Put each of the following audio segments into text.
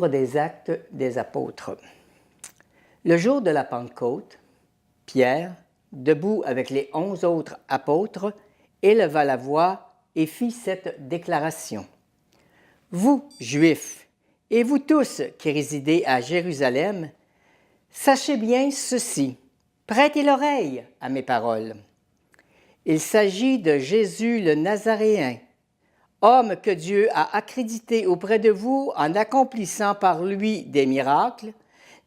Livre des Actes des Apôtres. Le jour de la Pentecôte, Pierre, debout avec les 11 autres apôtres, éleva la voix et fit cette déclaration. « Vous, Juifs, et vous tous qui résidez à Jérusalem, sachez bien ceci, prêtez l'oreille à mes paroles. Il s'agit de Jésus le Nazaréen, homme que Dieu a accrédité auprès de vous en accomplissant par lui des miracles,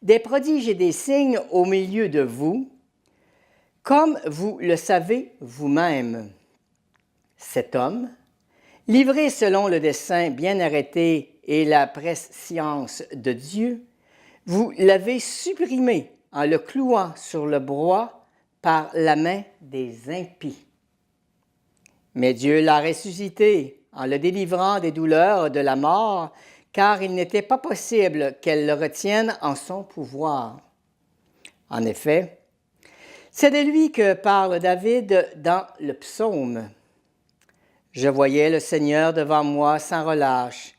des prodiges et des signes au milieu de vous, comme vous le savez vous-même. Cet homme, livré selon le dessein bien arrêté et la prescience de Dieu, vous l'avez supprimé en le clouant sur le bois par la main des impies. Mais Dieu l'a ressuscité en le délivrant des douleurs de la mort, car il n'était pas possible qu'elle le retienne en son pouvoir. En effet, c'est de lui que parle David dans le psaume. « Je voyais le Seigneur devant moi sans relâche.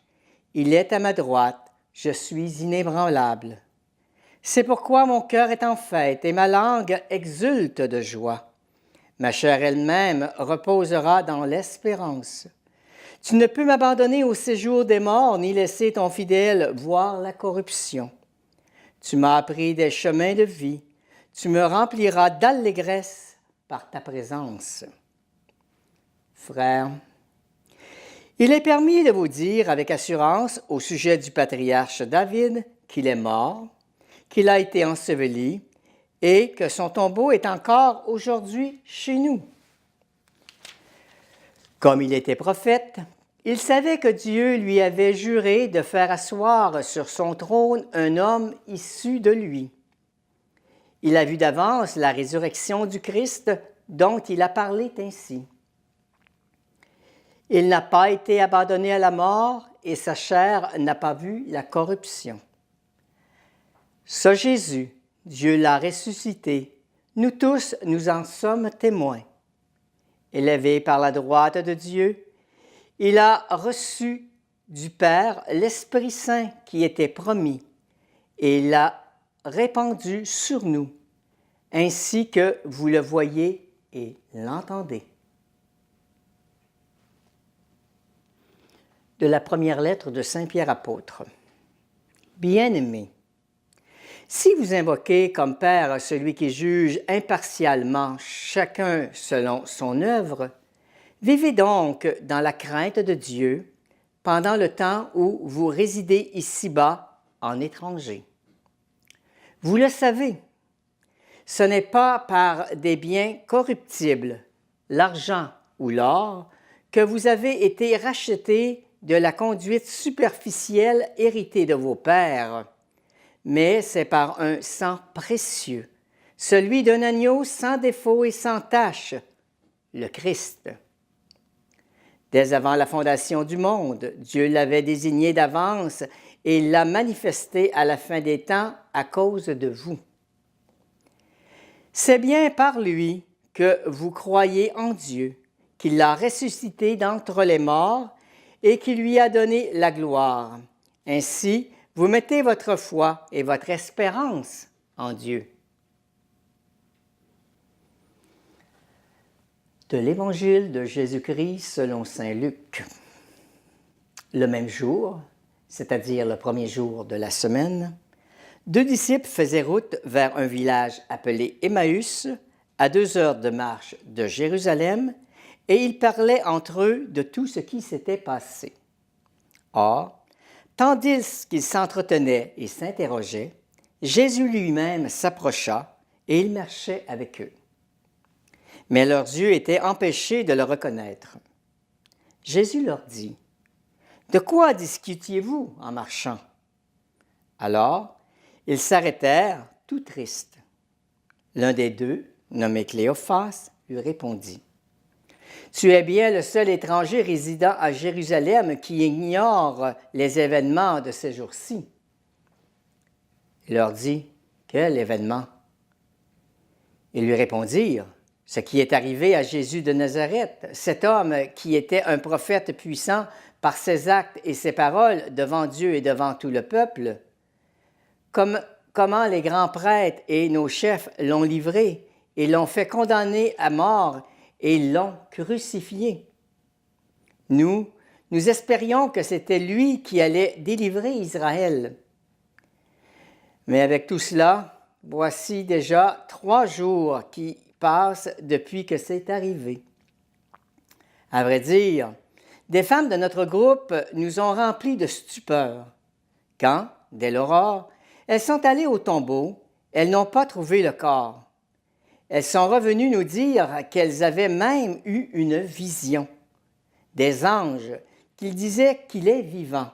Il est à ma droite, je suis inébranlable. C'est pourquoi mon cœur est en fête et ma langue exulte de joie. Ma chair elle-même reposera dans l'espérance. Tu ne peux m'abandonner au séjour des morts, ni laisser ton fidèle voir la corruption. Tu m'as appris des chemins de vie. Tu me rempliras d'allégresse par ta présence. » Frères, il est permis de vous dire avec assurance au sujet du patriarche David qu'il est mort, qu'il a été enseveli et que son tombeau est encore aujourd'hui chez nous. Comme il était prophète, il savait que Dieu lui avait juré de faire asseoir sur son trône un homme issu de lui. Il a vu d'avance la résurrection du Christ dont il a parlé ainsi. Il n'a pas été abandonné à la mort et sa chair n'a pas vu la corruption. Ce Jésus, Dieu l'a ressuscité. Nous tous, nous en sommes témoins. Élevé par la droite de Dieu, il a reçu du Père l'Esprit Saint qui était promis et il l'a répandu sur nous, ainsi que vous le voyez et l'entendez. De la première lettre de Saint Pierre apôtre. Bien-aimés, si vous invoquez comme Père celui qui juge impartialement chacun selon son œuvre, vivez donc dans la crainte de Dieu pendant le temps où vous résidez ici-bas en étranger. Vous le savez, ce n'est pas par des biens corruptibles, l'argent ou l'or, que vous avez été rachetés de la conduite superficielle héritée de vos pères, mais c'est par un sang précieux, celui d'un agneau sans défaut et sans tache, le Christ. Dès avant la fondation du monde, Dieu l'avait désigné d'avance et l'a manifesté à la fin des temps à cause de vous. C'est bien par lui que vous croyez en Dieu, qu'il l'a ressuscité d'entre les morts et qui lui a donné la gloire. Ainsi, vous mettez votre foi et votre espérance en Dieu. De l'Évangile de Jésus-Christ selon saint Luc. Le même jour, c'est-à-dire le premier jour de la semaine, 2 disciples faisaient route vers un village appelé Emmaüs, à 2 heures de marche de Jérusalem, et ils parlaient entre eux de tout ce qui s'était passé. Or, tandis qu'ils s'entretenaient et s'interrogeaient, Jésus lui-même s'approcha et il marchait avec eux. Mais leurs yeux étaient empêchés de le reconnaître. Jésus leur dit, « De quoi discutiez-vous en marchant? » Alors, ils s'arrêtèrent, tout tristes. L'un des deux, nommé Cléophas, lui répondit, « Tu es bien le seul étranger résidant à Jérusalem qui ignore les événements de ces jours-ci. » Il leur dit, « Quel événement? » Ils lui répondirent, « Ce qui est arrivé à Jésus de Nazareth, cet homme qui était un prophète puissant par ses actes et ses paroles devant Dieu et devant tout le peuple, comment les grands prêtres et nos chefs l'ont livré et l'ont fait condamner à mort et l'ont crucifié. Nous espérions que c'était lui qui allait délivrer Israël. Mais avec tout cela, voici déjà 3 jours qui passent depuis que c'est arrivé. À vrai dire, des femmes de notre groupe nous ont remplis de stupeur. Quand, dès l'aurore, elles sont allées au tombeau, elles n'ont pas trouvé le corps. Elles sont revenues nous dire qu'elles avaient même eu une vision, des anges, qui disaient qu'il est vivant.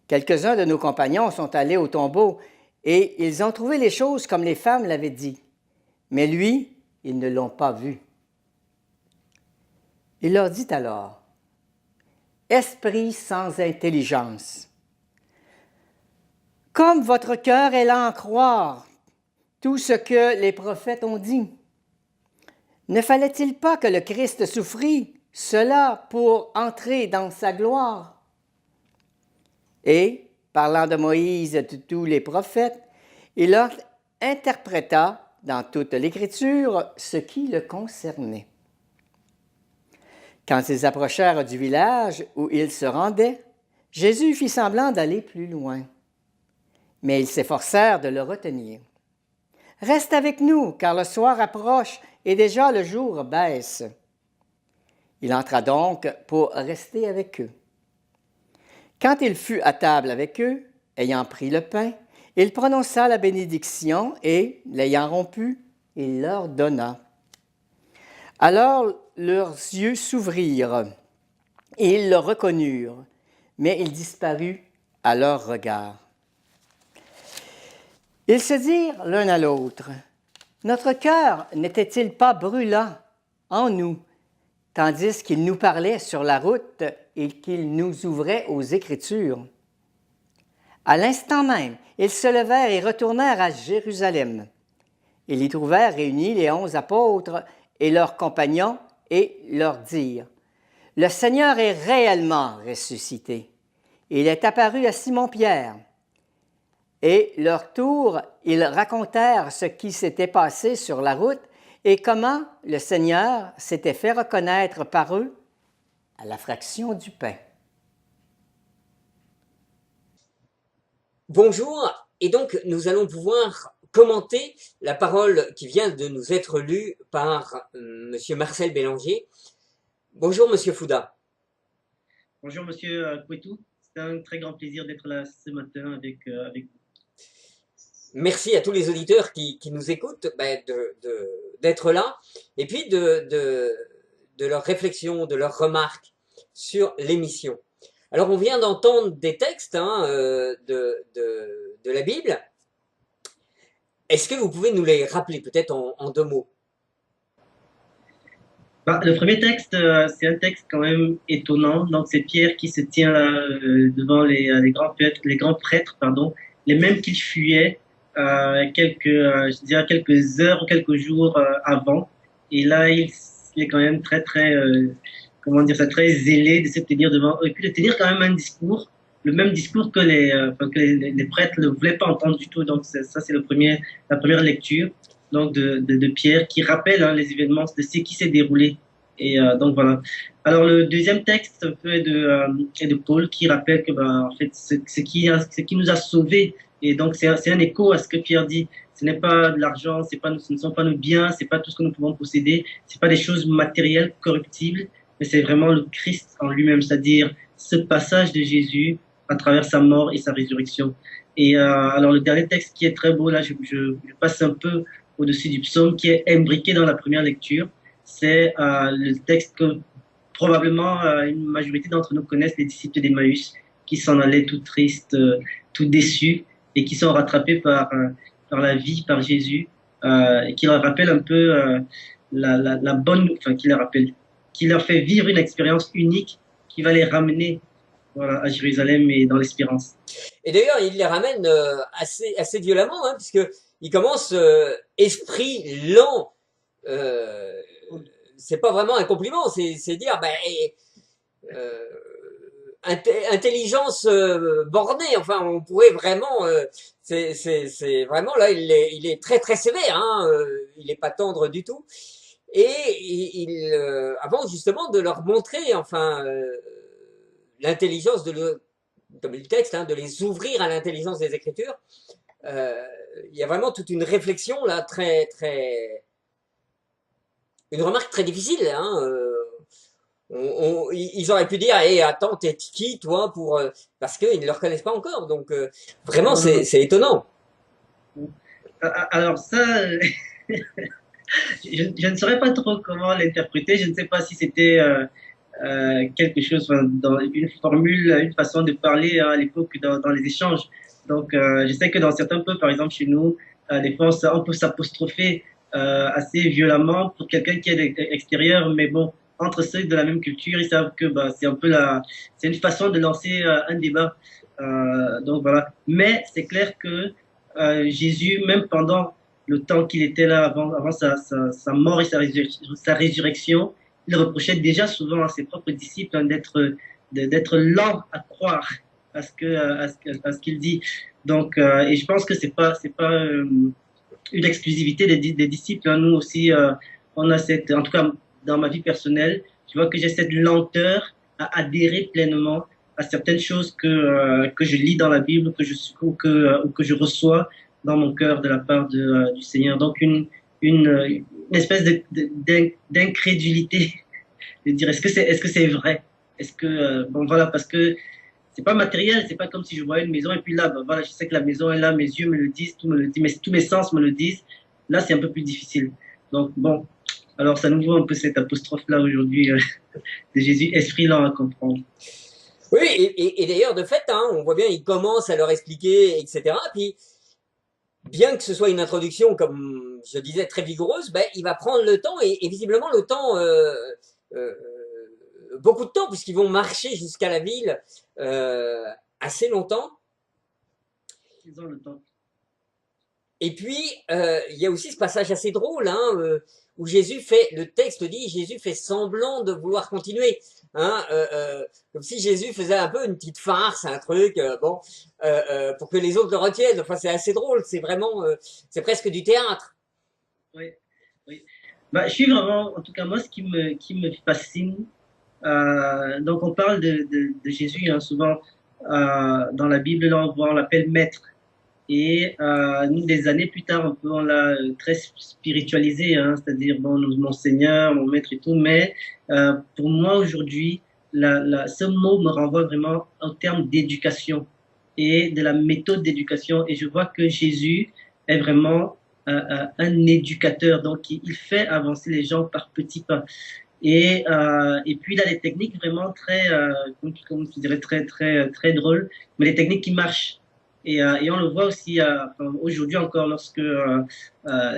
Quelques-uns de nos compagnons sont allés au tombeau et ils ont trouvé les choses comme les femmes l'avaient dit. Mais lui, ils ne l'ont pas vu. Il leur dit alors, « Esprit sans intelligence, comme votre cœur est lent à croire tout ce que les prophètes ont dit, ne fallait-il pas que le Christ souffrit cela pour entrer dans sa gloire? » Et, parlant de Moïse et de tous les prophètes, il leur interpréta dans toute l'Écriture ce qui le concernait. Quand ils approchèrent du village où ils se rendaient, Jésus fit semblant d'aller plus loin. Mais ils s'efforcèrent de le retenir. « Reste avec nous, car le soir approche et déjà le jour baisse. » Il entra donc pour rester avec eux. Quand il fut à table avec eux, ayant pris le pain, il prononça la bénédiction et, l'ayant rompu, il leur donna. Alors leurs yeux s'ouvrirent et ils le reconnurent, mais il disparut à leur regard. Ils se dirent l'un à l'autre, « Notre cœur n'était-il pas brûlant en nous, tandis qu'il nous parlait sur la route et qu'il nous ouvrait aux Écritures? » À l'instant même, ils se levèrent et retournèrent à Jérusalem. Ils y trouvèrent réunis les 11 apôtres et leurs compagnons et leur dirent, « Le Seigneur est réellement ressuscité. Il est apparu à Simon-Pierre. » Et leur tour, ils racontèrent ce qui s'était passé sur la route et comment le Seigneur s'était fait reconnaître par eux à la fraction du pain. Bonjour, et donc nous allons pouvoir commenter la parole qui vient de nous être lue par Monsieur Marcel Bélanger. Bonjour Monsieur Fouda. Bonjour Monsieur Couetou, c'est un très grand plaisir d'être là ce matin avec vous. Merci à tous les auditeurs qui nous écoutent d'être là et puis de leurs réflexions, de leurs remarques sur l'émission. Alors on vient d'entendre des textes de la Bible. Est-ce que vous pouvez nous les rappeler peut-être en 2 mots? Le premier texte, c'est un texte quand même étonnant. Donc c'est Pierre qui se tient là devant les grands prêtres, les mêmes qu'il fuyait je dirais quelques heures, quelques jours avant. Et là, il est quand même très très zélé de se tenir devant eux et puis de tenir quand même un discours, le même discours que les prêtres ne voulaient pas entendre du tout. Donc ça, c'est la première lecture donc de Pierre qui rappelle les événements de ce qui s'est déroulé. Et donc voilà. Alors le deuxième texte un peu est de Paul qui rappelle que en fait ce qui nous a sauvés. Et donc c'est un écho à ce que Pierre dit. Ce n'est pas de l'argent, ce ne sont pas nos biens, c'est pas tout ce que nous pouvons posséder, c'est pas des choses matérielles corruptibles, mais c'est vraiment le Christ en lui-même, c'est-à-dire ce passage de Jésus à travers sa mort et sa résurrection. Et alors le dernier texte qui est très beau là, je passe un peu au-dessus du psaume qui est imbriqué dans la première lecture. C'est le texte que probablement une majorité d'entre nous connaissent, les disciples d'Emmaüs, qui s'en allaient tout tristes, tout déçus, et qui sont rattrapés par la vie, par Jésus, et qui leur rappelle un peu la bonne, qui leur fait vivre une expérience unique qui va les ramener à Jérusalem et dans l'espérance. Et d'ailleurs, il les ramène assez violemment, puisque il commence esprit lent. C'est pas vraiment un compliment, c'est dire intelligence bornée. Enfin, on pourrait vraiment, c'est vraiment là, il est très très sévère. Hein, il est pas tendre du tout. Et avant justement de leur montrer, enfin, l'intelligence comme le texte, hein, de les ouvrir à l'intelligence des Écritures. Il y a vraiment toute une réflexion là, une remarque très difficile. Hein, ils auraient pu dire, hey, attends, t'es qui, toi, parce qu'ils ne le reconnaissent pas encore. Donc, vraiment, Non, non, non. c'est étonnant. Alors ça, je ne saurais pas trop comment l'interpréter. Je ne sais pas si c'était quelque chose, enfin, dans une formule, une façon de parler à l'époque dans les échanges. Donc, je sais que dans certains peuples, par exemple chez nous, des fois, on peut s'apostropher assez violemment pour quelqu'un qui est extérieur, mais bon, entre ceux de la même culture, ils savent que bah, c'est un peu c'est une façon de lancer un débat. Donc voilà. Mais c'est clair que Jésus, même pendant le temps qu'il était là, avant sa mort et sa résurrection, il reprochait déjà souvent à ses propres disciples hein, d'être lents à croire à ce qu'il dit. Donc, et je pense que c'est pas une exclusivité des disciples. Hein. Nous aussi, on a en tout cas dans ma vie personnelle, tu vois que j'ai cette lenteur à adhérer pleinement à certaines choses que je lis dans la Bible, ou que je reçois dans mon cœur de la part du Seigneur. Donc une espèce d'incrédulité de dire est-ce que c'est vrai? Est-ce que bon voilà parce que c'est pas matériel, c'est pas comme si je voyais une maison et puis là ben, voilà, je sais que la maison est là, mes yeux me le disent, tout me le dit, mais tous mes sens me le disent. Là, c'est un peu plus difficile. Donc bon, alors ça nous vaut un peu cette apostrophe là aujourd'hui de Jésus, esprit lent à comprendre. Oui, et d'ailleurs, de fait, hein, on voit bien, il commence à leur expliquer, etc. Puis, bien que ce soit une introduction, comme je disais, très vigoureuse, ben, il va prendre le temps, et visiblement le temps, euh, beaucoup de temps, puisqu'ils vont marcher jusqu'à la ville assez longtemps. Ils ont le temps. Et puis, il y a aussi ce passage assez drôle, hein, où le texte dit, Jésus fait semblant de vouloir continuer, hein, comme si Jésus faisait un peu une petite farce, un truc, pour que les autres le retiennent. Enfin, c'est assez drôle, c'est vraiment, c'est presque du théâtre. Oui, oui. Bah, je suis vraiment, en tout cas moi, ce qui me fascine. Donc on parle de Jésus hein, souvent dans la Bible, là on l'appelle maître. Et nous, des années plus tard, on l'a très spiritualisé, hein, c'est-à-dire bon, mon Seigneur, mon Maître et tout. Mais pour moi aujourd'hui, ce mot me renvoie vraiment en termes d'éducation et de la méthode d'éducation. Et je vois que Jésus est vraiment un éducateur. Donc il fait avancer les gens par petits pas. Et puis il a des techniques vraiment très, comme je dirais, très drôles, mais des techniques qui marchent. Et on le voit aussi enfin, aujourd'hui encore lorsque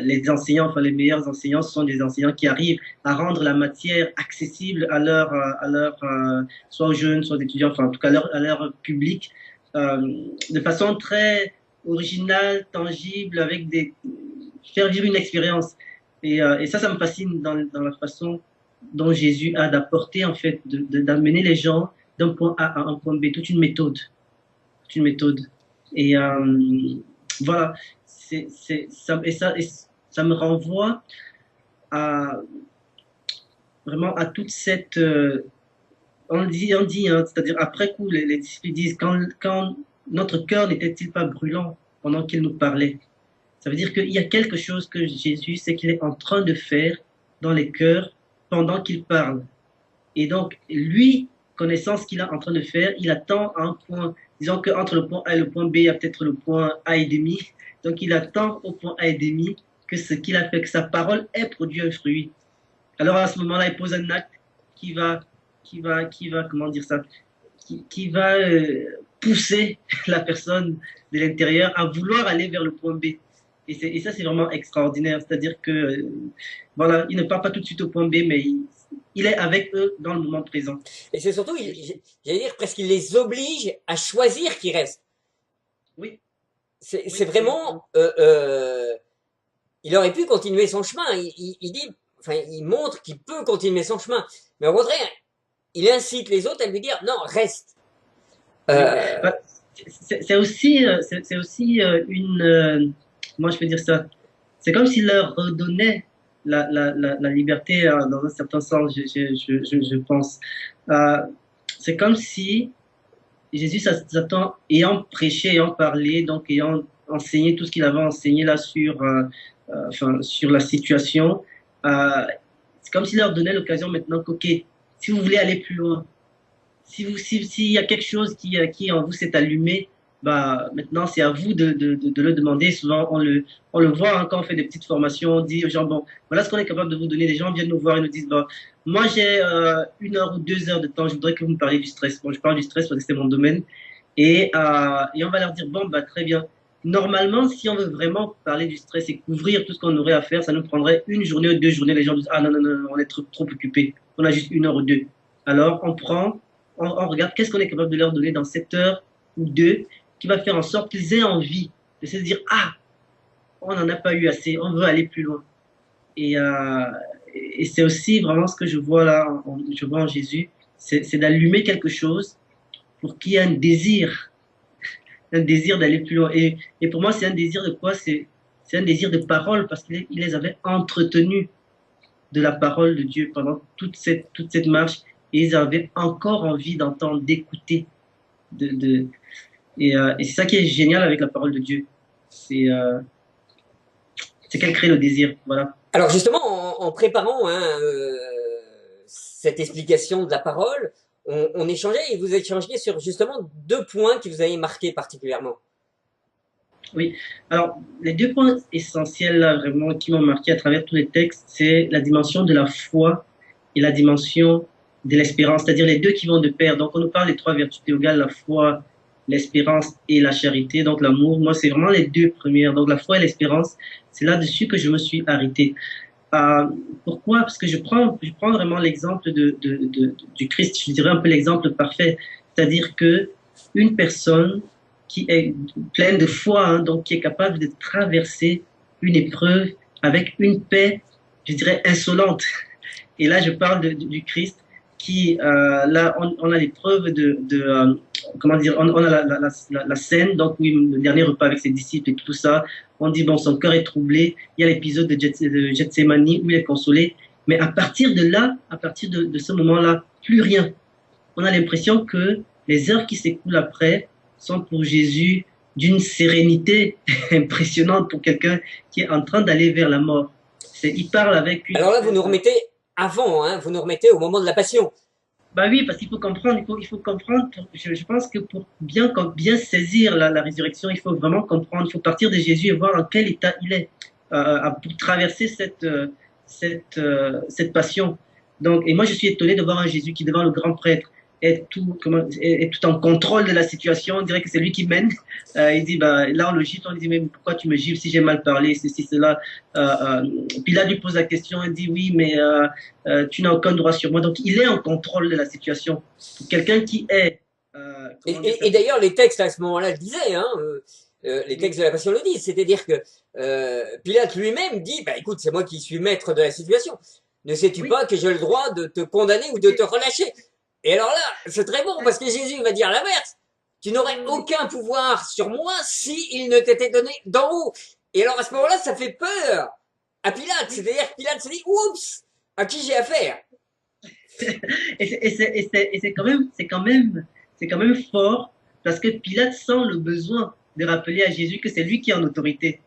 les enseignants, enfin les meilleurs enseignants, ce sont des enseignants qui arrivent à rendre la matière accessible soit aux jeunes, soit aux étudiants, enfin en tout cas à leur public, de façon très originale, tangible, faire vivre une expérience. Et ça me fascine dans la façon dont Jésus a d'apporter en fait, d'amener les gens d'un point A à un point B, toute une méthode, toute une méthode. Et voilà, et ça me renvoie à vraiment à toute cette, on dit, hein, c'est-à-dire après coup, les disciples disent quand notre cœur n'était-il pas brûlant pendant qu'il nous parlait. Ça veut dire qu'il y a quelque chose que Jésus, c'est qu'il est en train de faire dans les cœurs pendant qu'il parle. Et donc, lui, connaissant ce qu'il est en train de faire, il attend un point. Disons qu'entre le point A et le point B, il y a peut-être le point A et demi. Donc, il attend au point A et demi que ce qu'il a fait, que sa parole ait produit un fruit. Alors, à ce moment-là, il pose un acte qui va, comment dire ça, qui va pousser la personne de l'intérieur à vouloir aller vers le point B. Et ça, c'est vraiment extraordinaire. C'est-à-dire que, voilà, il ne part pas tout de suite au point B, mais il est avec eux dans le moment présent. Et c'est surtout, j'allais dire, presque il les oblige à choisir qui reste. Oui. C'est vraiment, il aurait pu continuer son chemin. Il dit, enfin, il montre qu'il peut continuer son chemin. Mais au contraire, il incite les autres à lui dire, non, reste. Oui. Euh, Bah, c'est aussi, c'est aussi comment je peux dire ça? C'est comme s'il leur redonnait la liberté dans un certain sens, je pense. Euh, c'est comme si Jésus s'attend, ayant prêché, ayant parlé, donc ayant enseigné tout ce qu'il avait enseigné là enfin, sur la situation, euh, c'est comme s'il leur donnait l'occasion maintenant que, ok, si vous voulez aller plus loin, s'il y a quelque chose qui en vous s'est allumé, bah, maintenant c'est à vous de le demander. Souvent, on le voit hein, quand on fait des petites formations, on dit aux gens, bon, voilà ce qu'on est capable de vous donner. Les gens viennent nous voir et nous disent, bah, moi j'ai 1 heure ou 2 heures de temps, je voudrais que vous me parliez du stress. Bon, je parle du stress parce que c'est mon domaine. Et on va leur dire, bon, bah, très bien. Normalement, si on veut vraiment parler du stress et couvrir tout ce qu'on aurait à faire, ça nous prendrait 1 journée ou 2 journées. Les gens disent, ah non, non, non, on est trop occupé. On a juste 1 heure ou 2. Alors, on regarde qu'est-ce qu'on est capable de leur donner dans 7 heures ou 2 qui va faire en sorte qu'ils aient envie de se dire, ah, on n'en a pas eu assez, on veut aller plus loin. Et, euh, et c'est aussi vraiment ce que je vois là, je vois en Jésus, c'est d'allumer quelque chose pour qu'il y ait un désir d'aller plus loin. Et pour moi, c'est un désir de quoi? C'est un désir de parole parce qu'il les avait entretenus de la parole de Dieu pendant toute cette marche et ils avaient encore envie d'entendre, d'écouter. Et c'est ça qui est génial avec la parole de Dieu. C'est euh, c'est qu'elle crée le désir. Voilà. alors justement, en préparant hein, cette explication de la parole, on échangeait et vous échangez sur justement 2 points qui vous avaient marqué particulièrement. Oui. Alors, les 2 points essentiels là, vraiment qui m'ont marqué à travers tous les textes, c'est la dimension de la foi et la dimension de l'espérance, c'est-à-dire les deux qui vont de pair. Donc, on nous parle des 3 vertus théologales, la foi, l'espérance et la charité, donc l'amour. Moi, c'est vraiment les 2 premières. Donc, la foi et l'espérance, c'est là-dessus que je me suis arrêté. Euh, Pourquoi? Parce que je prends vraiment l'exemple du Christ, je dirais un peu l'exemple parfait. C'est-à-dire que une personne qui est pleine de foi, hein, donc qui est capable de traverser une épreuve avec une paix, je dirais, insolente. Et là, je parle du Christ qui, là, on a l'épreuve comment dire, on a la scène, donc oui, le dernier repas avec ses disciples et tout ça. On dit, bon, son cœur est troublé. Il y a l'épisode de Gethsemane où il est consolé. Mais à partir de là, à partir de ce moment-là, plus rien. On a l'impression que les heures qui s'écoulent après sont pour Jésus d'une sérénité impressionnante pour quelqu'un qui est en train d'aller vers la mort. Il parle avec Alors là, vous nous remettez avant, hein, vous nous remettez au moment de la passion. bah oui, parce qu'il faut comprendre, il faut comprendre. Je pense que pour bien saisir la résurrection, il faut vraiment comprendre. Il faut partir de Jésus et voir dans quel état il est pour traverser cette passion. Donc, et moi, je suis étonné de voir un Jésus qui, devant le grand prêtre, est tout en contrôle de la situation. On dirait que c'est lui qui mène. Il dit, bah, là, on le gifle, on lui dit, mais pourquoi tu me gifles si j'ai mal parlé, ceci, cela. Puis là, lui pose la question, il dit, oui, mais tu n'as aucun droit sur moi. Donc, il est en contrôle de la situation. Pour quelqu'un qui est... Et d'ailleurs, les textes à ce moment-là le disaient, hein, les textes de la Passion le disent, c'est-à-dire que Pilate lui-même dit, bah écoute, c'est moi qui suis maître de la situation. Ne sais-tu oui, pas que j'ai le droit de te condamner ou de te relâcher? Et alors là, c'est très bon parce que Jésus va dire l'inverse. Tu n'aurais aucun pouvoir sur moi si il ne t'était donné d'en haut. Et alors à ce moment-là, ça fait peur à Pilate. C'est-à-dire que Pilate se dit, oups, à qui j'ai affaire? et c'est quand même fort parce que Pilate sent le besoin de rappeler à Jésus que c'est lui qui est en autorité.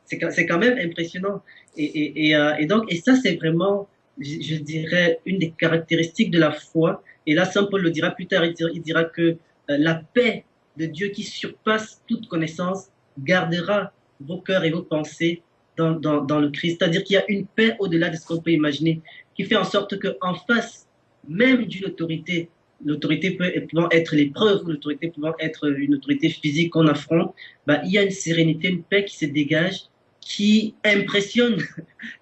C'est quand même impressionnant. Et donc, et ça, c'est vraiment, je dirais, une des caractéristiques de la foi. Et là, Saint Paul le dira plus tard, il dira que la paix de Dieu qui surpasse toute connaissance gardera vos cœurs et vos pensées dans le Christ. C'est-à-dire qu'il y a une paix au-delà de ce qu'on peut imaginer, qui fait en sorte qu'en face même d'une autorité, l'autorité pouvant être l'épreuve, l'autorité pouvant être une autorité physique qu'on affronte, bah, il y a une sérénité, une paix qui se dégage, qui impressionne,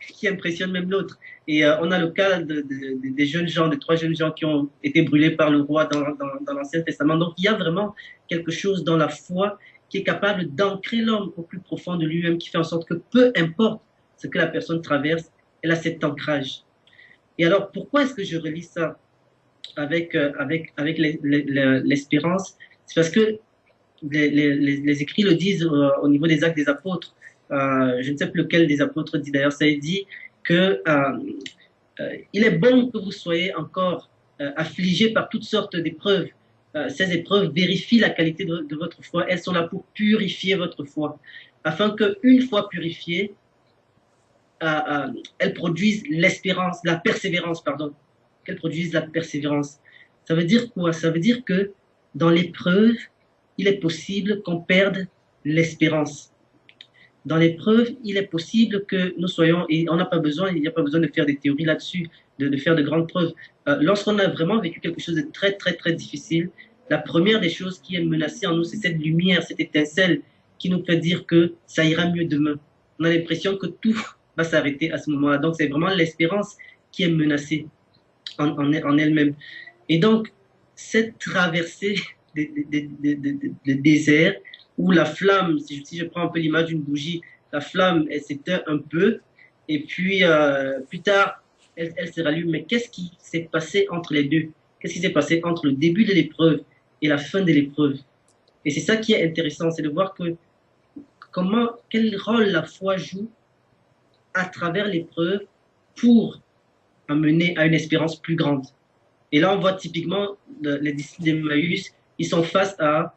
qui impressionne même l'autre. Et on a le cas des jeunes gens, des 3 jeunes gens qui ont été brûlés par le roi dans l'Ancien Testament. Donc il y a vraiment quelque chose dans la foi qui est capable d'ancrer l'homme au plus profond de lui-même, qui fait en sorte que peu importe ce que la personne traverse, elle a cet ancrage. Et alors, pourquoi est-ce que je relis ça avec l'espérance? C'est parce que les écrits le disent au niveau des actes des apôtres. Je ne sais plus lequel des apôtres dit d'ailleurs, ça dit que il est bon que vous soyez encore affligés par toutes sortes d'épreuves. Ces épreuves vérifient la qualité de votre foi. Elles sont là pour purifier votre foi, afin qu'une fois purifiée, elles produisent l'espérance, la persévérance, pardon. Qu'elles produisent la persévérance. Ça veut dire quoi? Ça veut dire que dans l'épreuve, il est possible qu'on perde l'espérance. Dans l'épreuve, il est possible que nous soyons, et on n'a pas besoin, il n'y a pas besoin de faire des théories là-dessus, de faire de grandes preuves. Lorsqu'on a vraiment vécu quelque chose de très, très, très difficile, la première des choses qui est menacée en nous, c'est cette lumière, cette étincelle qui nous fait dire que ça ira mieux demain. On a l'impression que tout va s'arrêter à ce moment-là. Donc, c'est vraiment l'espérance qui est menacée en elle-même. Et donc, cette traversée de désert, où la flamme, si je prends un peu l'image d'une bougie, la flamme, elle s'éteint un peu, et puis plus tard, elle se rallume. Mais qu'est-ce qui s'est passé entre les deux? Qu'est-ce qui s'est passé entre le début de l'épreuve et la fin de l'épreuve? Et c'est ça qui est intéressant, c'est de voir que quel rôle la foi joue à travers l'épreuve pour amener à une espérance plus grande. Et là, on voit typiquement les disciples d'Emmaüs, ils sont face à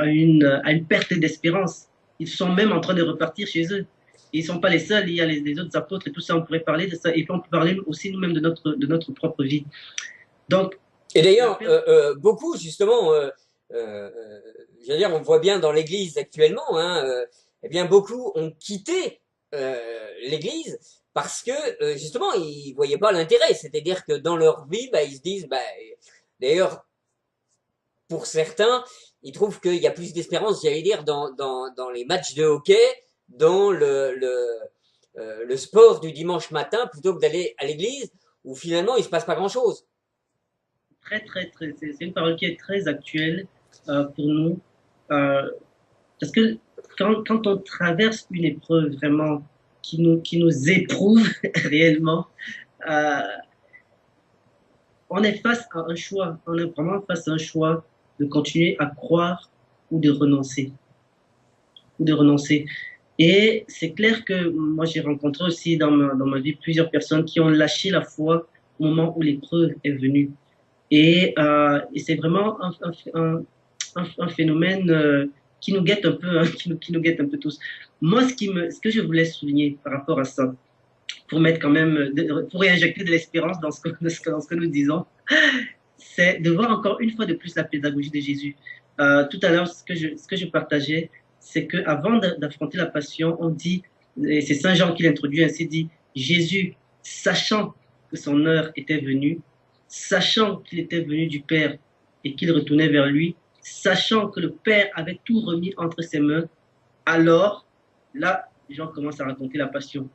une perte d'espérance. Ils sont même en train de repartir chez eux. Et ils ne sont pas les seuls, il y a les autres apôtres et tout ça, on pourrait parler de ça. Et puis on peut parler aussi nous-mêmes de notre propre vie. Donc, et d'ailleurs, beaucoup justement, je veux dire, on voit bien dans l'Église actuellement, eh bien beaucoup ont quitté l'Église parce que justement ils voyaient pas l'intérêt. C'est-à-dire que dans leur vie, ils se disent, d'ailleurs, pour certains, ils trouvent qu'il y a plus d'espérance, j'allais dire, dans les matchs de hockey, dans le sport du dimanche matin, plutôt que d'aller à l'église, où finalement il se passe pas grand-chose. C'est une parole qui est très actuelle pour nous, parce que quand on traverse une épreuve vraiment qui nous éprouve réellement, on est face à un choix, on est vraiment face à un choix de continuer à croire ou de renoncer. Et c'est clair que moi j'ai rencontré aussi dans ma vie plusieurs personnes qui ont lâché la foi au moment où l'épreuve est venue. Et c'est vraiment un phénomène qui nous guette un peu, qui nous guette un peu tous. Moi, ce que je voulais souligner par rapport à ça, pour mettre quand même, pour réinjecter de l'espérance dans ce que nous disons, c'est de voir encore une fois de plus la pédagogie de Jésus. Tout à l'heure, ce que je partageais, c'est qu'avant d'affronter la passion, on dit, et c'est Saint Jean qui l'introduit ainsi, dit, Jésus, sachant que son heure était venue, sachant qu'il était venu du Père et qu'il retournait vers lui, sachant que le Père avait tout remis entre ses mains, alors, là, Jean commence à raconter la passion.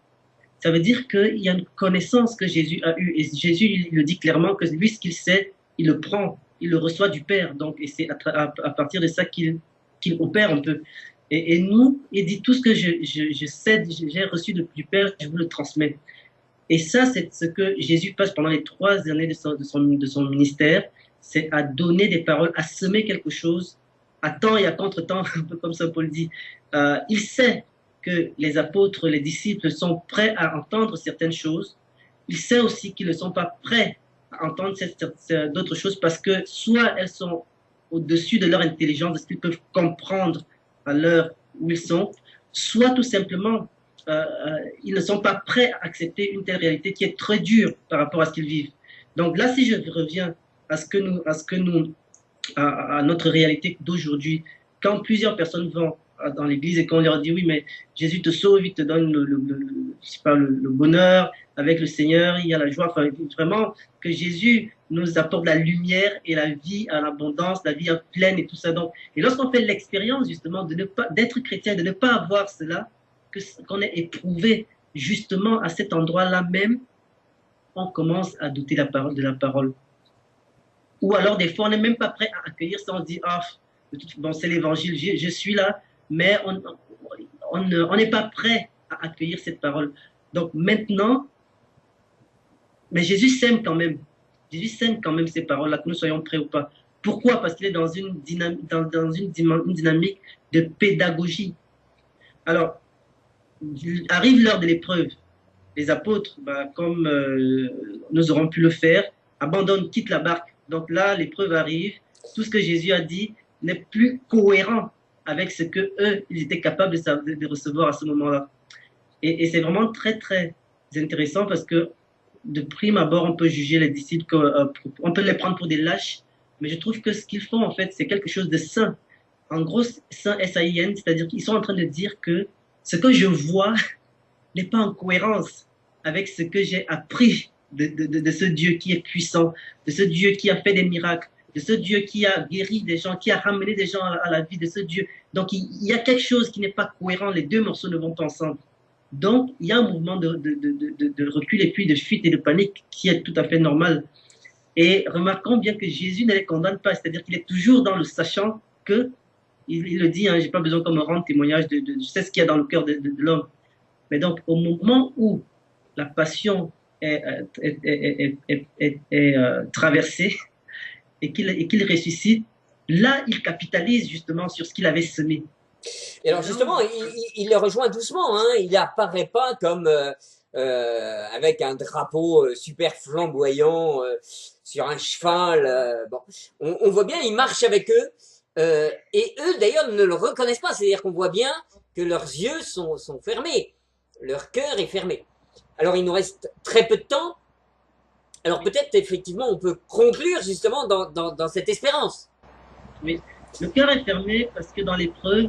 Ça veut dire qu'il y a une connaissance que Jésus a eue. Et Jésus il le dit clairement que lui, ce qu'il sait, il le prend, il le reçoit du Père. Donc, et c'est à partir de ça qu'il opère un peu. Et nous, il dit tout ce que je sais, j'ai reçu du Père, je vous le transmets. Et ça, c'est ce que Jésus passe pendant les 3 années de son ministère, c'est à donner des paroles, à semer quelque chose, à temps et à contre-temps, un peu comme Saint Paul dit. Il sait que les apôtres, les disciples sont prêts à entendre certaines choses. Il sait aussi qu'ils ne sont pas prêts à entendre d'autres choses parce que soit elles sont au-dessus de leur intelligence, de ce qu'ils peuvent comprendre à l'heure où ils sont, soit tout simplement ils ne sont pas prêts à accepter une telle réalité qui est très dure par rapport à ce qu'ils vivent. Donc là, si je reviens à notre réalité d'aujourd'hui, quand plusieurs personnes vont dans l'église et qu'on leur dit oui, mais Jésus te sauve, il te donne le bonheur avec le Seigneur, il y a la joie, enfin vraiment que Jésus nous apporte la lumière et la vie à l'abondance, la vie pleine et tout ça. Donc, et lorsqu'on fait l'expérience justement d'être chrétien, de ne pas avoir cela, qu'on est éprouvé justement à cet endroit-là même, on commence à douter de la parole. Ou alors des fois on n'est même pas prêt à accueillir ça, on se dit bon c'est l'évangile, je suis là, mais on n'est pas prêt à accueillir cette parole. Donc maintenant, mais Jésus sème quand même ces paroles-là, que nous soyons prêts ou pas. Pourquoi? Parce qu'il est dans une dynamique de pédagogie. Alors, arrive l'heure de l'épreuve. Les apôtres, comme nous aurons pu le faire, abandonnent, quittent la barque. Donc là, l'épreuve arrive. Tout ce que Jésus a dit n'est plus cohérent avec ce que eux, ils étaient capables de recevoir à ce moment-là. Et c'est vraiment très, très intéressant parce que de prime abord, on peut juger les disciples, on peut les prendre pour des lâches, mais je trouve que ce qu'ils font, en fait, c'est quelque chose de sain. En gros, sain, S-A-I-N, c'est-à-dire qu'ils sont en train de dire que ce que je vois n'est pas en cohérence avec ce que j'ai appris de ce Dieu qui est puissant, de ce Dieu qui a fait des miracles, de ce Dieu qui a guéri des gens, qui a ramené des gens à la vie, de ce Dieu. Donc, il y a quelque chose qui n'est pas cohérent, les deux morceaux ne vont pas ensemble. Donc, il y a un mouvement de recul et puis de fuite et de panique qui est tout à fait normal. Et remarquons bien que Jésus ne les condamne pas, c'est-à-dire qu'il est toujours dans le sachant que, il le dit, hein, j'ai pas besoin qu'on me rende témoignage je sais ce qu'il y a dans le cœur de l'homme. Mais donc, au moment où la passion est traversée et qu'il ressuscite, là, il capitalise justement sur ce qu'il avait semé. Et alors justement, il le rejoint doucement, hein. Il n'apparaît pas comme avec un drapeau super flamboyant sur un cheval. Bon, on voit bien, il marche avec eux. Et eux, d'ailleurs, ne le reconnaissent pas. C'est-à-dire qu'on voit bien que leurs yeux sont fermés. Leur cœur est fermé. Alors, il nous reste très peu de temps. Alors, peut-être, effectivement, on peut conclure justement dans cette espérance. Oui, le cœur est fermé parce que dans l'épreuve,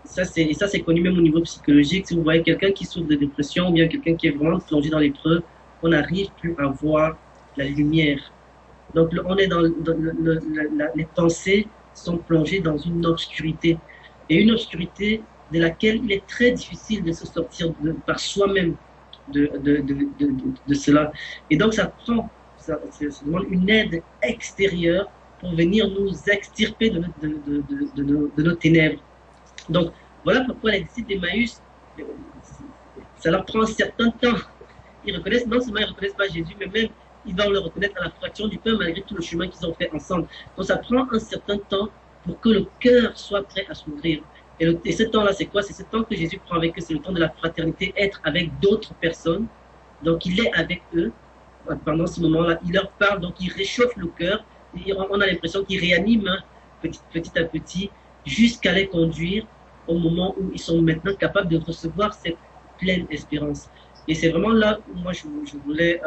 ça c'est connu même au niveau psychologique. Si vous voyez quelqu'un qui souffre de dépression ou bien quelqu'un qui est vraiment plongé dans l'épreuve, on n'arrive plus à voir la lumière. Donc, on est les pensées sont plongées dans une obscurité. Et une obscurité de laquelle il est très difficile de se sortir par soi-même de cela. Et donc, ça demande une aide extérieure pour venir nous extirper de nos ténèbres. Donc, voilà pourquoi les disciples d'Emmaüs, ça leur prend un certain temps. Ils reconnaissent, non seulement ils ne reconnaissent pas Jésus, mais même ils vont le reconnaître à la fraction du pain malgré tout le chemin qu'ils ont fait ensemble. Donc, ça prend un certain temps pour que le cœur soit prêt à s'ouvrir. Et ce temps-là, c'est quoi? C'est ce temps que Jésus prend avec eux, c'est le temps de la fraternité, être avec d'autres personnes. Donc, il est avec eux pendant ce moment-là. Il leur parle, donc il réchauffe le cœur. On a l'impression qu'il réanime petit à petit jusqu'à les conduire au moment où ils sont maintenant capables de recevoir cette pleine espérance. Et c'est vraiment là où moi je voulais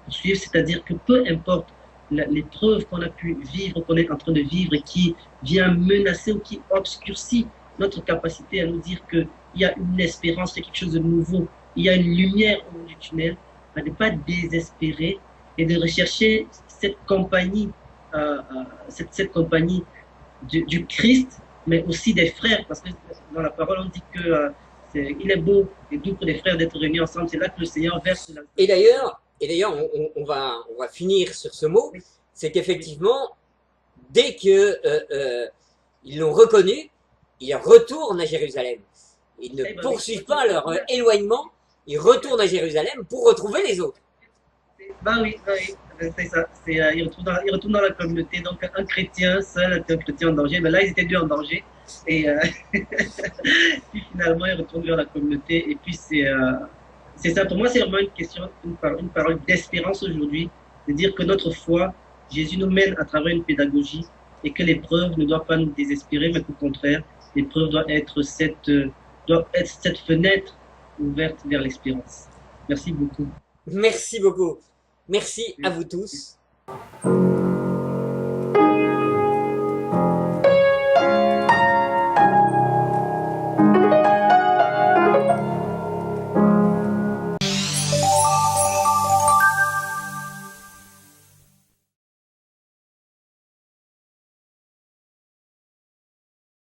poursuivre, c'est-à-dire que peu importe l'épreuve qu'on a pu vivre, qu'on est en train de vivre et qui vient menacer ou qui obscurcit notre capacité à nous dire qu'il y a une espérance, il y a quelque chose de nouveau, il y a une lumière au bout du tunnel, de ne pas désespérer et de rechercher cette compagnie, cette compagnie du Christ, mais aussi des frères, parce que dans la parole on dit que il est beau et doux pour les frères d'être réunis ensemble. C'est là que le Seigneur verse. Et d'ailleurs, on va finir sur ce mot, c'est qu'effectivement, dès que ils l'ont reconnu, ils retournent à Jérusalem. Ils ne poursuivent pas leur éloignement, ils retournent à Jérusalem pour retrouver les autres. Oui, c'est ça. Ils retournent dans la communauté. Donc, un chrétien seul est un chrétien en danger. Mais là, ils étaient deux en danger. Et puis finalement, ils retournent vers la communauté. Et puis, c'est ça. Pour moi, c'est vraiment une question, une parole d'espérance aujourd'hui. De dire que notre foi, Jésus nous mène à travers une pédagogie et que l'épreuve ne doit pas nous désespérer, mais qu'au contraire, l'épreuve doit être cette fenêtre ouverte vers l'espérance. Merci beaucoup. Merci beaucoup. Merci à vous tous.